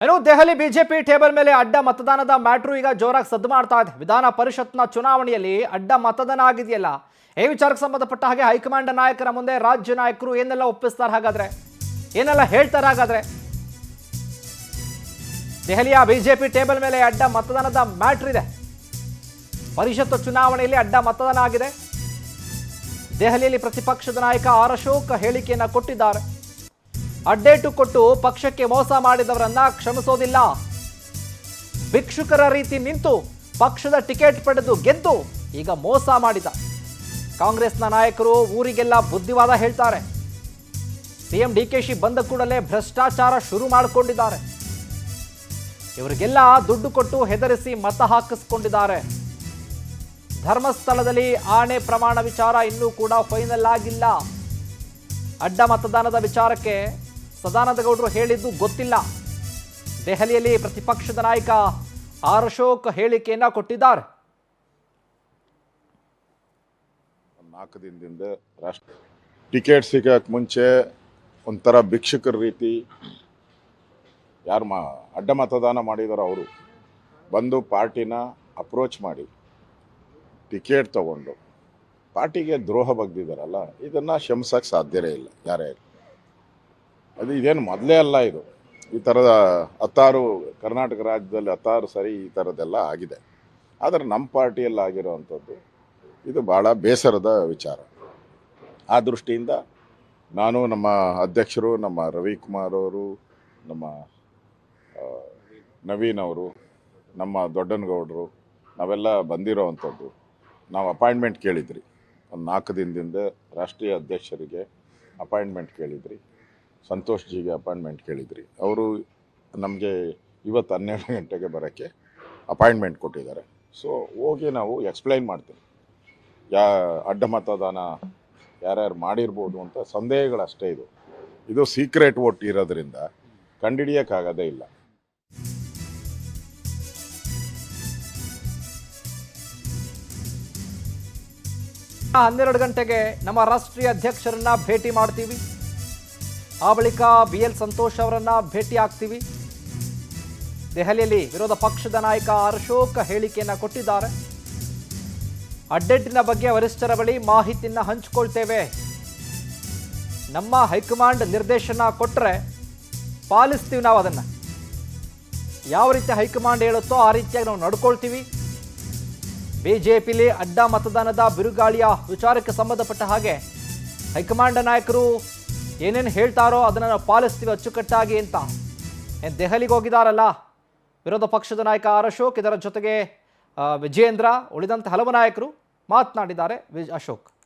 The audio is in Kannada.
ಇನ್ನು ದೆಹಲಿ ಬಿಜೆಪಿ ಟೇಬಲ್ ಮೇಲೆ ಅಡ್ಡ ಮತದಾನದ ಮ್ಯಾಟ್ರು ಈಗ ಜೋರಾಗಿ ಸದ್ದು ಮಾಡ್ತಾ ಇದೆ. ವಿಧಾನ ಪರಿಷತ್ನ ಚುನಾವಣೆಯಲ್ಲಿ ಅಡ್ಡ ಮತದಾನ ಆಗಿದೆಯಲ್ಲ, ಈ ವಿಚಾರಕ್ಕೆ ಸಂಬಂಧಪಟ್ಟ ಹಾಗೆ ಹೈಕಮಾಂಡ್ ನಾಯಕರ ಮುಂದೆ ರಾಜ್ಯ ನಾಯಕರು ಏನೆಲ್ಲ ಒಪ್ಪಿಸ್ತಾರೆ, ಹಾಗಾದ್ರೆ ಏನೆಲ್ಲ ಹೇಳ್ತಾರೆ? ಹಾಗಾದ್ರೆ ದೆಹಲಿಯ ಬಿಜೆಪಿ ಟೇಬಲ್ ಮೇಲೆ ಅಡ್ಡ ಮತದಾನದ ಮ್ಯಾಟ್ರ್ ಇದೆ. ಪರಿಷತ್ ಚುನಾವಣೆಯಲ್ಲಿ ಅಡ್ಡ ಮತದಾನ ಆಗಿದೆ. ದೆಹಲಿಯಲ್ಲಿ ಪ್ರತಿಪಕ್ಷದ ನಾಯಕ ಆರ್ ಅಶೋಕ್ ಹೇಳಿಕೆಯನ್ನ ಕೊಟ್ಟಿದ್ದಾರೆ. ಅಡ್ಡೇಟು ಕೊಟ್ಟು ಪಕ್ಷಕ್ಕೆ ಮೋಸ ಮಾಡಿದವರನ್ನ ಕ್ಷಮಿಸೋದಿಲ್ಲ, ಭಿಕ್ಷುಕರ ರೀತಿ ನಿಂತು ಪಕ್ಷದ ಟಿಕೆಟ್ ಪಡೆದು ಗೆದ್ದು ಈಗ ಮೋಸ ಮಾಡಿದ ಕಾಂಗ್ರೆಸ್ನ ನಾಯಕರು ಊರಿಗೆಲ್ಲ ಬುದ್ಧಿವಾದ ಹೇಳ್ತಾರೆ. ಸಿಎಂ ಡಿಕೆಶಿ ಬಂದ ಕೂಡಲೇ ಭ್ರಷ್ಟಾಚಾರ ಶುರು ಮಾಡಿಕೊಂಡಿದ್ದಾರೆ. ಇವರಿಗೆಲ್ಲ ದುಡ್ಡು ಕೊಟ್ಟು ಹೆದರಿಸಿ ಮತ ಹಾಕಿಸ್ಕೊಂಡಿದ್ದಾರೆ. ಧರ್ಮಸ್ಥಳದಲ್ಲಿ ಆಣೆ ಪ್ರಮಾಣ ವಿಚಾರ ಇನ್ನೂ ಕೂಡ ಫೈನಲ್ ಆಗಿಲ್ಲ. ಅಡ್ಡ ಮತದಾನದ ವಿಚಾರಕ್ಕೆ ಸದಾನಂದ ಗೌಡರು ಹೇಳಿದ್ದು ಗೊತ್ತಿಲ್ಲ. ದೆಹಲಿಯಲ್ಲಿ ಪ್ರತಿಪಕ್ಷದ ನಾಯಕ ಆರ್ ಅಶೋಕ್ ಹೇಳಿಕೆಯನ್ನ ಕೊಟ್ಟಿದ್ದಾರೆ. 4 ದಿನದಿಂದ ರಾಷ್ಟ್ರ ಟಿಕೆಟ್ ಸಿಗಕ್ಕೆ ಮುಂಚೆ ಒಂಥರ ಭಿಕ್ಷುಕರ ರೀತಿ ಯಾರು ಅಡ್ಡ ಮತದಾನ ಮಾಡಿದಾರೋ ಅವರು ಬಂದು ಪಾರ್ಟಿನ ಅಪ್ರೋಚ್ ಮಾಡಿ ಟಿಕೆಟ್ ತಗೊಂಡು ಪಾರ್ಟಿಗೆ ದ್ರೋಹ ಬಗ್ದಿದ್ದಾರಲ್ಲ, ಇದನ್ನು ಕ್ಷಮಿಸೋಕ್ಕೆ ಸಾಧ್ಯವೇ ಇಲ್ಲ ಯಾರೇ. ಅದು ಇದೇನು ಮೊದಲೇ ಅಲ್ಲ, ಇದು ಈ ಥರದ 10 ಕರ್ನಾಟಕ ರಾಜ್ಯದಲ್ಲಿ 10 ಸರಿ ಈ ಥರದ್ದೆಲ್ಲ ಆಗಿದೆ. ಆದರೆ ನಮ್ಮ ಪಾರ್ಟಿಯಲ್ಲಿ ಆಗಿರೋವಂಥದ್ದು ಇದು ಭಾಳ ಬೇಸರದ ವಿಚಾರ. ಆ ದೃಷ್ಟಿಯಿಂದ ನಾನು, ನಮ್ಮ ಅಧ್ಯಕ್ಷರು, ನಮ್ಮ ರವಿಕುಮಾರ್ ಅವರು, ನಮ್ಮ ನವೀನ್ ಅವರು, ನಮ್ಮ ದೊಡ್ಡನಗೌಡರು, ನಾವೆಲ್ಲ ಬಂದಿರೋವಂಥದ್ದು. ನಾವು ಅಪಾಯಿಂಟ್ಮೆಂಟ್ ಕೇಳಿದ್ರಿ, ಒಂದು 4 ದಿನದಿಂದ ರಾಷ್ಟ್ರೀಯ ಅಧ್ಯಕ್ಷರಿಗೆ ಅಪಾಯಿಂಟ್ಮೆಂಟ್ ಕೇಳಿದ್ರಿ, ಸಂತೋಷ್ ಜಿಗೆ ಅಪಾಯಿಂಟ್ಮೆಂಟ್ ಕೇಳಿದ್ರಿ. ಅವರು ನಮಗೆ ಇವತ್ತು 12 ಗಂಟೆಗೆ ಬರೋಕ್ಕೆ ಅಪಾಯಿಂಟ್ಮೆಂಟ್ ಕೊಟ್ಟಿದ್ದಾರೆ. ಸೊ ಹೋಗಿ ನಾವು ಎಕ್ಸ್ಪ್ಲೈನ್ ಮಾಡ್ತೀವಿ ಅಡ್ಡ ಮತದಾನ ಯಾರ್ಯಾರು ಮಾಡಿರ್ಬೋದು ಅಂತ. ಸಂದೇಹಗಳಷ್ಟೇ. ಇದು ಸೀಕ್ರೆಟ್ ವೋಟ್ ಇರೋದ್ರಿಂದ ಕಂಡುಹಿಡಿಯೋಕ್ಕಾಗೋದೇ ಇಲ್ಲ. 12 ಗಂಟೆಗೆ ನಮ್ಮ ರಾಷ್ಟ್ರೀಯ ಅಧ್ಯಕ್ಷರನ್ನ ಭೇಟಿ ಮಾಡ್ತೀವಿ. ಆ ಬಳಿಕ BL ಸಂತೋಷ್ ಅವರನ್ನ ಭೇಟಿ ಆಗ್ತೀವಿ. ದೆಹಲಿಯಲ್ಲಿ ವಿರೋಧ ಪಕ್ಷದ ನಾಯಕ ಆರ್ ಅಶೋಕ್ ಹೇಳಿಕೆಯನ್ನ ಕೊಟ್ಟಿದ್ದಾರೆ. ಅಡ್ಡೆಟ್ಟಿನ ಬಗ್ಗೆ ವರಿಷ್ಠರ ಬಳಿ ಮಾಹಿತಿಯನ್ನ ಹಂಚಿಕೊಳ್ತೇವೆ. ನಮ್ಮ ಹೈಕಮಾಂಡ್ ನಿರ್ದೇಶನ ಕೊಟ್ಟರೆ ಪಾಲಿಸ್ತೀವಿ. ನಾವು ಅದನ್ನು ಯಾವ ರೀತಿ ಹೈಕಮಾಂಡ್ ಹೇಳುತ್ತೋ ಆ ರೀತಿಯಾಗಿ ನಾವು ನಡ್ಕೊಳ್ತೀವಿ. ಬಿಜೆಪಿಲಿ ಅಡ್ಡ ಮತದಾನದ ಬಿರುಗಾಳಿಯ ವಿಚಾರಕ್ಕೆ ಸಂಬಂಧಪಟ್ಟ ಹಾಗೆ ಹೈಕಮಾಂಡ್ ನಾಯಕರು ಏನೇನು ಹೇಳ್ತಾರೋ ಅದನ್ನು ನಾವು ಪಾಲಿಸ್ತೀವಿ ಅಚ್ಚುಕಟ್ಟಾಗಿ ಅಂತ ದೆಹಲಿಗೆ ಹೋಗಿದ್ದಾರಲ್ಲ ವಿರೋಧ ಪಕ್ಷದ ನಾಯಕ ಆರ್ ಅಶೋಕ್. ಇದರ ಜೊತೆಗೆ ವಿಜಯೇಂದ್ರ, ಉಳಿದಂತೆ ಹಲವು ನಾಯಕರು ಮಾತನಾಡಿದ್ದಾರೆ. ಅಶೋಕ್